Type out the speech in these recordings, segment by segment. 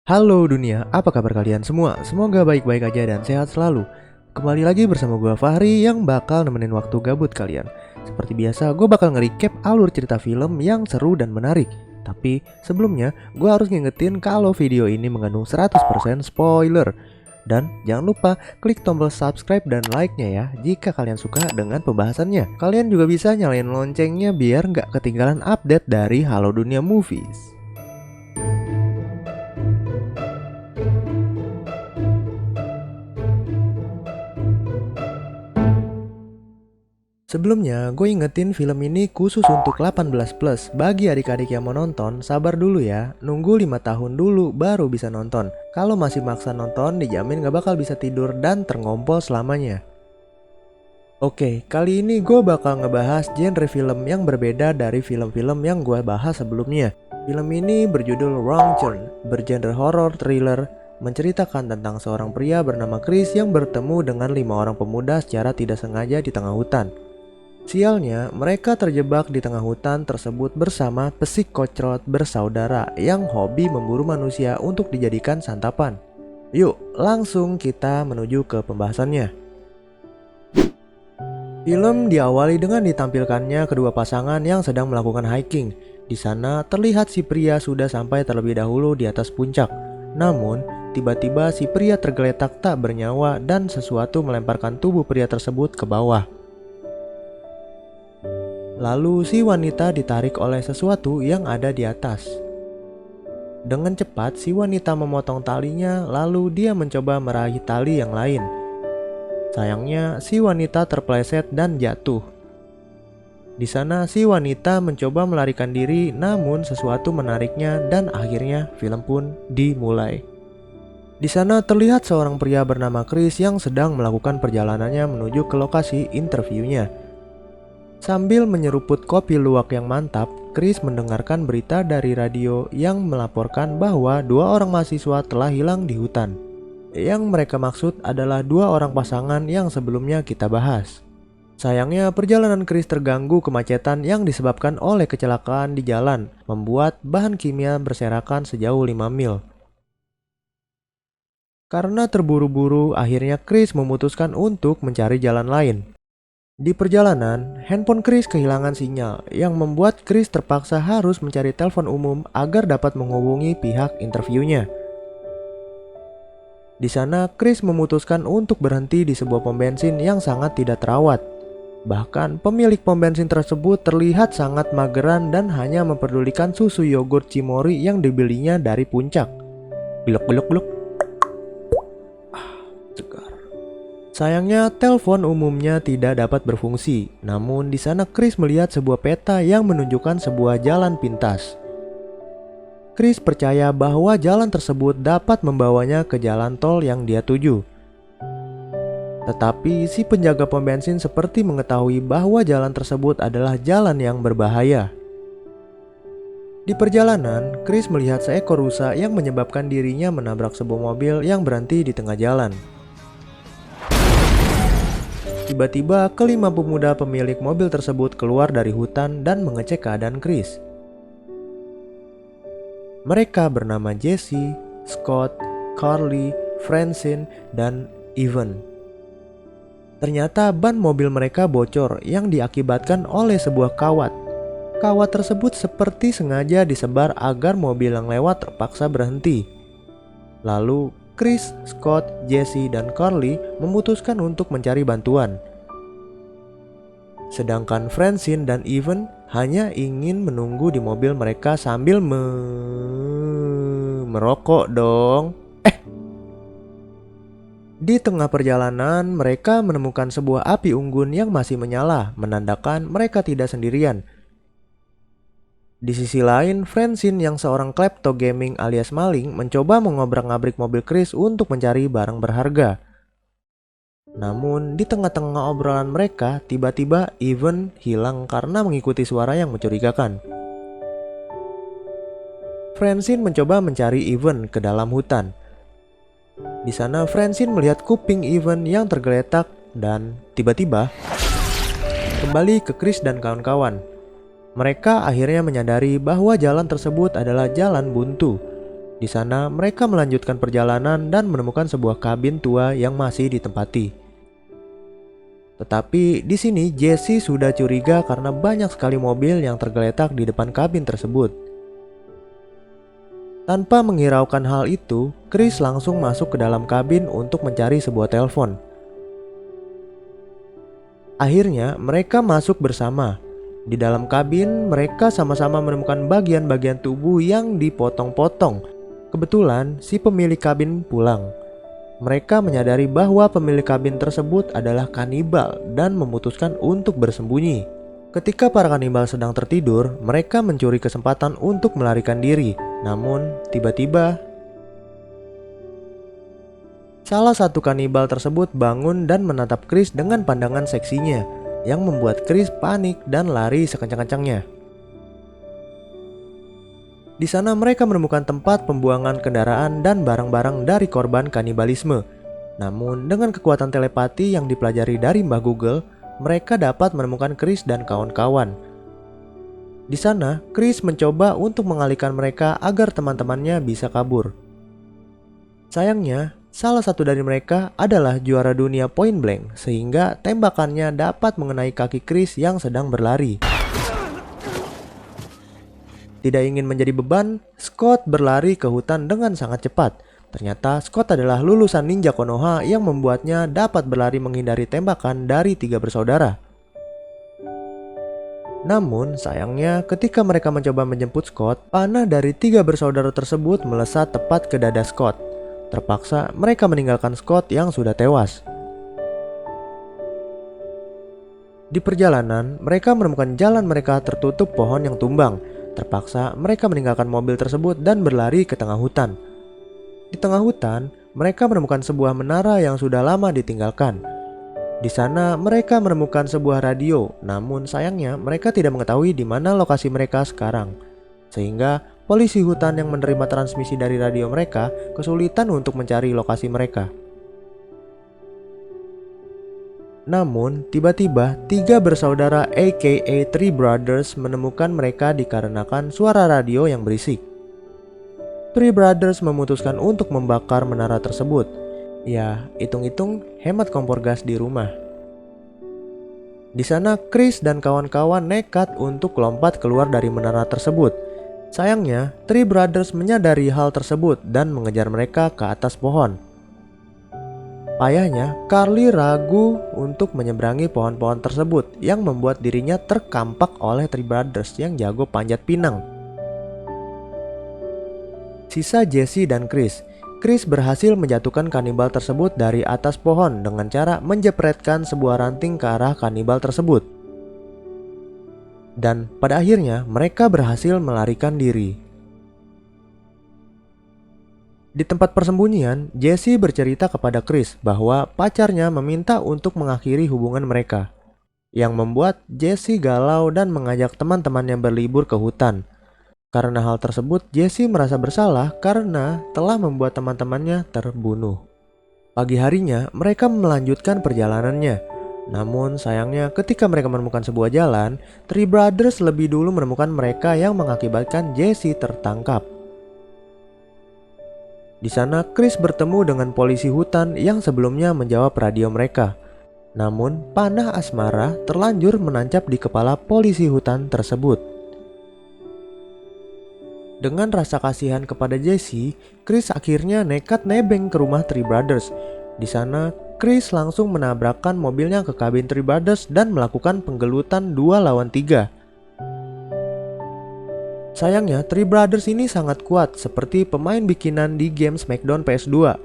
Halo dunia, apa kabar kalian semua? Semoga baik-baik aja dan sehat selalu. Kembali lagi bersama gue Fahri yang bakal nemenin waktu gabut kalian. Seperti biasa, gue bakal nge-recap alur cerita film yang seru dan menarik. Tapi sebelumnya, gue harus ngingetin kalau video ini mengandung 100% spoiler. Dan jangan lupa klik tombol subscribe dan like-nya ya jika kalian suka dengan pembahasannya. Kalian juga bisa nyalain loncengnya biar nggak ketinggalan update dari Halo Dunia Movies. Sebelumnya, gue ingetin film ini khusus untuk 18+. Bagi adik-adik yang mau nonton, sabar dulu ya. Nunggu 5 tahun dulu baru bisa nonton. Kalau masih maksa nonton, dijamin gak bakal bisa tidur dan terngompol selamanya. Oke, kali ini gue bakal ngebahas genre film yang berbeda dari film-film yang gue bahas sebelumnya. Film ini berjudul Wrong Turn, bergenre horror thriller, menceritakan tentang seorang pria bernama Chris yang bertemu dengan 5 orang pemuda secara tidak sengaja di tengah hutan. Sialnya, mereka terjebak di tengah hutan tersebut bersama psikocrot bersaudara yang hobi memburu manusia untuk dijadikan santapan. Yuk, langsung kita menuju ke pembahasannya. Film diawali dengan ditampilkannya kedua pasangan yang sedang melakukan hiking. Di sana terlihat si pria sudah sampai terlebih dahulu di atas puncak. Namun, tiba-tiba si pria tergeletak tak bernyawa dan sesuatu melemparkan tubuh pria tersebut ke bawah. Lalu si wanita ditarik oleh sesuatu yang ada di atas. Dengan cepat si wanita memotong talinya, lalu dia mencoba meraih tali yang lain. Sayangnya si wanita terpleset dan jatuh. Di sana si wanita mencoba melarikan diri, namun sesuatu menariknya dan akhirnya film pun dimulai. Di sana terlihat seorang pria bernama Chris yang sedang melakukan perjalanannya menuju ke lokasi interviewnya. Sambil menyeruput kopi luwak yang mantap, Chris mendengarkan berita dari radio yang melaporkan bahwa 2 orang mahasiswa telah hilang di hutan. Yang mereka maksud adalah 2 orang pasangan yang sebelumnya kita bahas. Sayangnya perjalanan Chris terganggu kemacetan yang disebabkan oleh kecelakaan di jalan, membuat bahan kimia berserakan sejauh 5 mil. Karena terburu-buru, akhirnya Chris memutuskan untuk mencari jalan lain. Di perjalanan, handphone Chris kehilangan sinyal yang membuat Chris terpaksa harus mencari telepon umum agar dapat menghubungi pihak interviewnya. Di sana, Chris memutuskan untuk berhenti di sebuah pom bensin yang sangat tidak terawat. Bahkan, pemilik pom bensin tersebut terlihat sangat mageran dan hanya memperdulikan susu yogurt Cimory yang dibelinya dari puncak. Belok-belok-belok. Sayangnya telepon umumnya tidak dapat berfungsi. Namun di sana Chris melihat sebuah peta yang menunjukkan sebuah jalan pintas. Chris percaya bahwa jalan tersebut dapat membawanya ke jalan tol yang dia tuju. Tetapi si penjaga pom bensin seperti mengetahui bahwa jalan tersebut adalah jalan yang berbahaya. Di perjalanan, Chris melihat seekor rusa yang menyebabkan dirinya menabrak sebuah mobil yang berhenti di tengah jalan. Tiba-tiba, kelima pemuda pemilik mobil tersebut keluar dari hutan dan mengecek keadaan Chris. Mereka bernama Jesse, Scott, Carly, Francine, dan Evan. Ternyata ban mobil mereka bocor yang diakibatkan oleh sebuah kawat. Kawat tersebut seperti sengaja disebar agar mobil yang lewat terpaksa berhenti. Lalu, Chris, Scott, Jesse, dan Carly memutuskan untuk mencari bantuan. Sedangkan Francine dan Evan hanya ingin menunggu di mobil mereka sambil merokok dong. Di tengah perjalanan, mereka menemukan sebuah api unggun yang masih menyala, menandakan mereka tidak sendirian. Di sisi lain, Francine yang seorang klepto gaming alias maling mencoba mengobrak-ngabrik mobil Chris untuk mencari barang berharga. Namun di tengah-tengah obrolan mereka, tiba-tiba Evan hilang karena mengikuti suara yang mencurigakan. Francine mencoba mencari Evan ke dalam hutan. Di sana Francine melihat kuping Evan yang tergeletak dan tiba-tiba kembali ke Chris dan kawan-kawan. Mereka akhirnya menyadari bahwa jalan tersebut adalah jalan buntu. Di sana mereka melanjutkan perjalanan dan menemukan sebuah kabin tua yang masih ditempati. Tetapi di sini Jesse sudah curiga karena banyak sekali mobil yang tergeletak di depan kabin tersebut. Tanpa menghiraukan hal itu, Chris langsung masuk ke dalam kabin untuk mencari sebuah telepon. Akhirnya mereka masuk bersama. Di dalam kabin mereka sama-sama menemukan bagian-bagian tubuh yang dipotong-potong. Kebetulan si pemilik kabin pulang. Mereka menyadari bahwa pemilik kabin tersebut adalah kanibal dan memutuskan untuk bersembunyi. Ketika para kanibal sedang tertidur, mereka mencuri kesempatan untuk melarikan diri. Namun, tiba-tiba salah satu kanibal tersebut bangun dan menatap Chris dengan pandangan seksinya, yang membuat Chris panik dan lari sekencang-kencangnya. Di sana mereka menemukan tempat pembuangan kendaraan dan barang-barang dari korban kanibalisme. Namun dengan kekuatan telepati yang dipelajari dari Mbah Google, mereka dapat menemukan Chris dan kawan-kawan. Di sana, Chris mencoba untuk mengalihkan mereka agar teman-temannya bisa kabur. Sayangnya, salah satu dari mereka adalah juara dunia point blank, sehingga tembakannya dapat mengenai kaki Chris yang sedang berlari. Tidak ingin menjadi beban, Scott berlari ke hutan dengan sangat cepat. Ternyata Scott adalah lulusan ninja Konoha yang membuatnya dapat berlari menghindari tembakan dari 3 bersaudara. Namun sayangnya ketika mereka mencoba menjemput Scott, panah dari 3 bersaudara tersebut melesat tepat ke dada Scott. Terpaksa mereka meninggalkan Scott yang sudah tewas. Di perjalanan, mereka menemukan jalan mereka tertutup pohon yang tumbang. Terpaksa mereka meninggalkan mobil tersebut dan berlari ke tengah hutan. Di tengah hutan, mereka menemukan sebuah menara yang sudah lama ditinggalkan. Di sana mereka menemukan sebuah radio, namun sayangnya mereka tidak mengetahui di mana lokasi mereka sekarang. Sehingga polisi hutan yang menerima transmisi dari radio mereka kesulitan untuk mencari lokasi mereka. Namun, tiba-tiba 3 bersaudara aka Three Brothers menemukan mereka dikarenakan suara radio yang berisik. Three Brothers memutuskan untuk membakar menara tersebut. Ya, hitung-hitung hemat kompor gas di rumah. Di sana Chris dan kawan-kawan nekat untuk lompat keluar dari menara tersebut. Sayangnya, Three Brothers menyadari hal tersebut dan mengejar mereka ke atas pohon. Ayahnya, Carly ragu untuk menyeberangi pohon-pohon tersebut yang membuat dirinya terkampak oleh Three Brothers yang jago panjat pinang. Sisa Jesse dan Chris. Chris berhasil menjatuhkan kanibal tersebut dari atas pohon dengan cara menjepretkan sebuah ranting ke arah kanibal tersebut. Dan pada akhirnya mereka berhasil melarikan diri. Di tempat persembunyian, Jesse bercerita kepada Chris bahwa pacarnya meminta untuk mengakhiri hubungan mereka, yang membuat Jesse galau dan mengajak teman-temannya berlibur ke hutan. Karena hal tersebut, Jesse merasa bersalah karena telah membuat teman-temannya terbunuh. Pagi harinya, mereka melanjutkan perjalanannya. Namun sayangnya ketika mereka menemukan sebuah jalan, Three Brothers lebih dulu menemukan mereka yang mengakibatkan Jesse tertangkap. Di sana Chris bertemu dengan polisi hutan yang sebelumnya menjawab radio mereka. Namun panah asmara terlanjur menancap di kepala polisi hutan tersebut. Dengan rasa kasihan kepada Jesse, Chris akhirnya nekat nebeng ke rumah Three Brothers. Di sana Chris langsung menabrakkan mobilnya ke kabin Three Brothers dan melakukan penggelutan 2 lawan 3. Sayangnya, Three Brothers ini sangat kuat seperti pemain bikinan di game Smackdown PS2.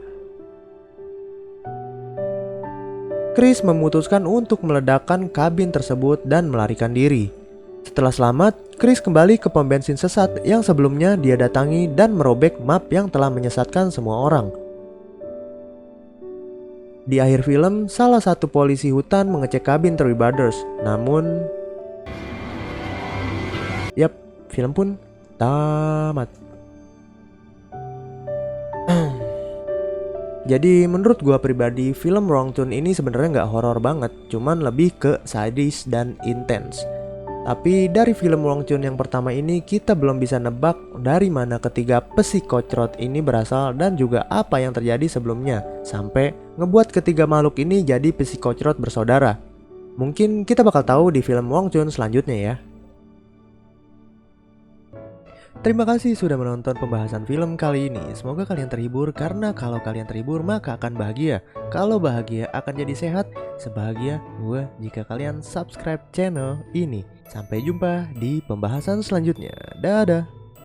Chris memutuskan untuk meledakkan kabin tersebut dan melarikan diri. Setelah selamat, Chris kembali ke pom bensin sesat yang sebelumnya dia datangi dan merobek map yang telah menyesatkan semua orang. Di akhir film, salah satu polisi hutan mengecek kabin Three Brothers. Namun, film pun tamat. Jadi menurut gua pribadi, film Wrong Turn ini sebenarnya nggak horor banget, cuman lebih ke sadis dan intens. Tapi dari film Wong Chun yang pertama ini kita belum bisa nebak dari mana ketiga psikocrot ini berasal dan juga apa yang terjadi sebelumnya sampai ngebuat ketiga makhluk ini jadi psikocrot bersaudara. Mungkin kita bakal tahu di film Wong Chun selanjutnya ya. Terima kasih sudah menonton pembahasan film kali ini. Semoga kalian terhibur karena kalau kalian terhibur maka akan bahagia. Kalau bahagia akan jadi sehat. Sebahagia gue jika kalian subscribe channel ini. Sampai jumpa di pembahasan selanjutnya. Dadah.